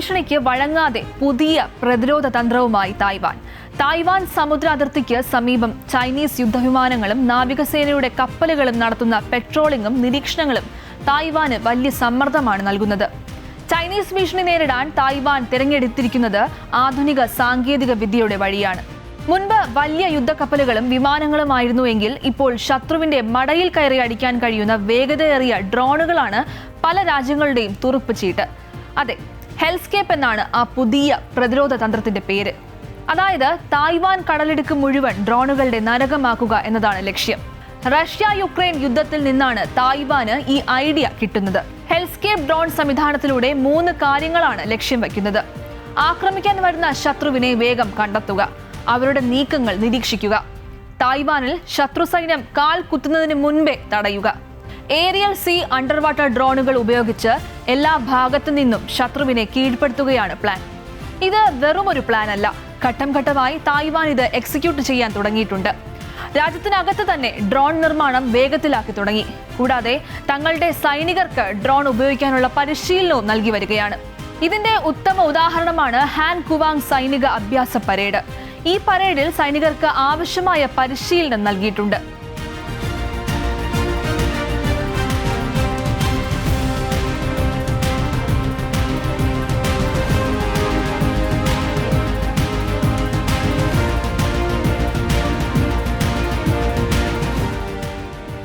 ഭീഷണിക്ക് വഴങ്ങാതെ പുതിയ പ്രതിരോധ തന്ത്രവുമായി തായ്വാൻ സമുദ്ര അതിർത്തിക്ക് സമീപം ചൈനീസ് യുദ്ധവിമാനങ്ങളും നാവികസേനയുടെ കപ്പലുകളും നടത്തുന്ന പെട്രോളിംഗും നിരീക്ഷണങ്ങളും തായ്വാന് വലിയ സമ്മർദ്ദമാണ് നൽകുന്നത്. ചൈനീസ് ഭീഷണി നേരിടാൻ തായ്വാൻ തിരഞ്ഞെടുത്തിരിക്കുന്നത് ആധുനിക സാങ്കേതിക വിദ്യയുടെ വഴിയാണ്. മുൻപ് വലിയ യുദ്ധക്കപ്പലുകളും വിമാനങ്ങളുമായിരുന്നുവെങ്കിൽ ഇപ്പോൾ ശത്രുവിന്റെ മടയിൽ കയറി അടിക്കാൻ കഴിയുന്ന വേഗതയേറിയ ഡ്രോണുകളാണ് പല രാജ്യങ്ങളുടെയും തുറുപ്പ് ചീട്ട്. അതെ, ഹെൽസ്കേപ്പ് എന്നാണ് ആ പുതിയ പ്രതിരോധ തന്ത്രത്തിന്റെ പേര്. അതായത് തായ്വാൻ കടലിടുക്ക് മുഴുവൻ ഡ്രോണുകളുടെ നരകമാക്കുക എന്നതാണ് ലക്ഷ്യം. റഷ്യ യുക്രൈൻ യുദ്ധത്തിൽ നിന്നാണ് തായ്വാന് ഈ ഐഡിയ കിട്ടുന്നത്. ഹെൽസ്കേപ്പ് ഡ്രോൺ സംവിധാനത്തിലൂടെ 3 കാര്യങ്ങളാണ് ലക്ഷ്യം വയ്ക്കുന്നത്. ആക്രമിക്കാൻ വരുന്ന ശത്രുവിനെ വേഗം കണ്ടെത്തുക, അവരുടെ നീക്കങ്ങൾ നിരീക്ഷിക്കുക, തായ്വാനിൽ ശത്രു സൈന്യം കാൽ കുത്തുന്നതിന് മുൻപേ തടയുക. ഏരിയൽ സീ അണ്ടർ വാട്ടർ ഡ്രോണുകൾ ഉപയോഗിച്ച് എല്ലാ ഭാഗത്തു നിന്നും ശത്രുവിനെ കീഴ്പ്പെടുത്തുകയാണ് പ്ലാൻ. ഇത് വെറുമൊരു പ്ലാൻ അല്ല, ഘട്ടം ഘട്ടമായി തായ്വാൻ ഇത് എക്സിക്യൂട്ട് ചെയ്യാൻ തുടങ്ങിയിട്ടുണ്ട്. രാജ്യത്തിനകത്ത് തന്നെ ഡ്രോൺ നിർമ്മാണം വേഗത്തിലാക്കി തുടങ്ങി. കൂടാതെ തങ്ങളുടെ സൈനികർക്ക് ഡ്രോൺ ഉപയോഗിക്കാനുള്ള പരിശീലനവും നൽകി വരികയാണ്. ഇതിന്റെ ഉത്തമ ഉദാഹരണമാണ് ഹാൻ കുവാങ് സൈനിക അഭ്യാസ പരേഡ്. ഈ പരേഡിൽ സൈനികർക്ക് ആവശ്യമായ പരിശീലനം നൽകിയിട്ടുണ്ട്.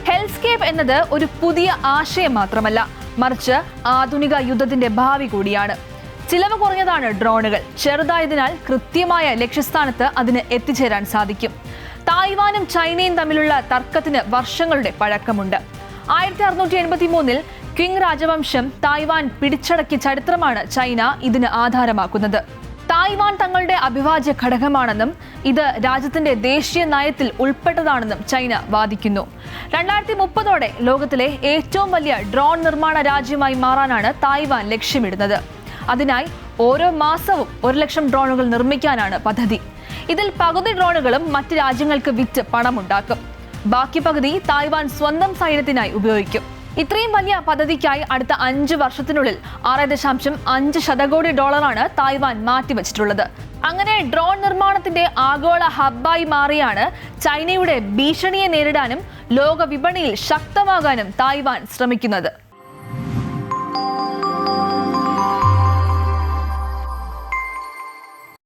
ഹെൽസ്കേപ്പ് എന്നത് ഒരു പുതിയ ആശയം മാത്രമല്ല, മറിച്ച് ആധുനിക യുദ്ധത്തിന്റെ ഭാവി കൂടിയാണ്. ചിലവ് കുറഞ്ഞതാണ് ഡ്രോണുകൾ. ചെറുതായതിനാൽ കൃത്യമായ ലക്ഷ്യസ്ഥാനത്ത് അതിന് എത്തിച്ചേരാൻ സാധിക്കും. തായ്വാനും ചൈനയും തമ്മിലുള്ള തർക്കത്തിന് വർഷങ്ങളുടെ പഴക്കമുണ്ട്. 1683 ക്വിങ് രാജവംശം തായ്വാൻ പിടിച്ചടക്കിയ ചരിത്രമാണ് ചൈന ഇതിന് ആധാരമാക്കുന്നത്. തായ്വാൻ തങ്ങളുടെ അവിഭാജ്യ ഘടകമാണെന്നും ഇത് രാജ്യത്തിന്റെ ദേശീയ നയത്തിൽ ഉൾപ്പെട്ടതാണെന്നും ചൈന വാദിക്കുന്നു. 2030 ലോകത്തിലെ ഏറ്റവും വലിയ ഡ്രോൺ നിർമ്മാണ രാജ്യമായി മാറാനാണ് തായ്വാൻ ലക്ഷ്യമിടുന്നത്. അതിനായി ഓരോ മാസവും 1,00,000 ഡ്രോണുകൾ നിർമ്മിക്കാനാണ് പദ്ധതി. ഇതിൽ പകുതി ഡ്രോണുകളും മറ്റ് രാജ്യങ്ങൾക്ക് വിറ്റ് പണമുണ്ടാക്കും. ബാക്കി പകുതി തായ്വാൻ സ്വന്തം സൈന്യത്തിനായി ഉപയോഗിക്കും. ഇത്രയും വലിയ പദ്ധതിക്കായി അടുത്ത 5 വർഷത്തിനുള്ളിൽ $6.5 ശതകോടി തായ്വാൻ മാറ്റിവെച്ചിട്ടുള്ളത്. അങ്ങനെ ഡ്രോൺ നിർമ്മാണത്തിന്റെ ആഗോള ഹബ്ബായി മാറിയാണ് ചൈനയുടെ ഭീഷണിയെ നേരിടാനും ലോക വിപണിയിൽ ശക്തമാകാനും തായ്വാൻ ശ്രമിക്കുന്നത്.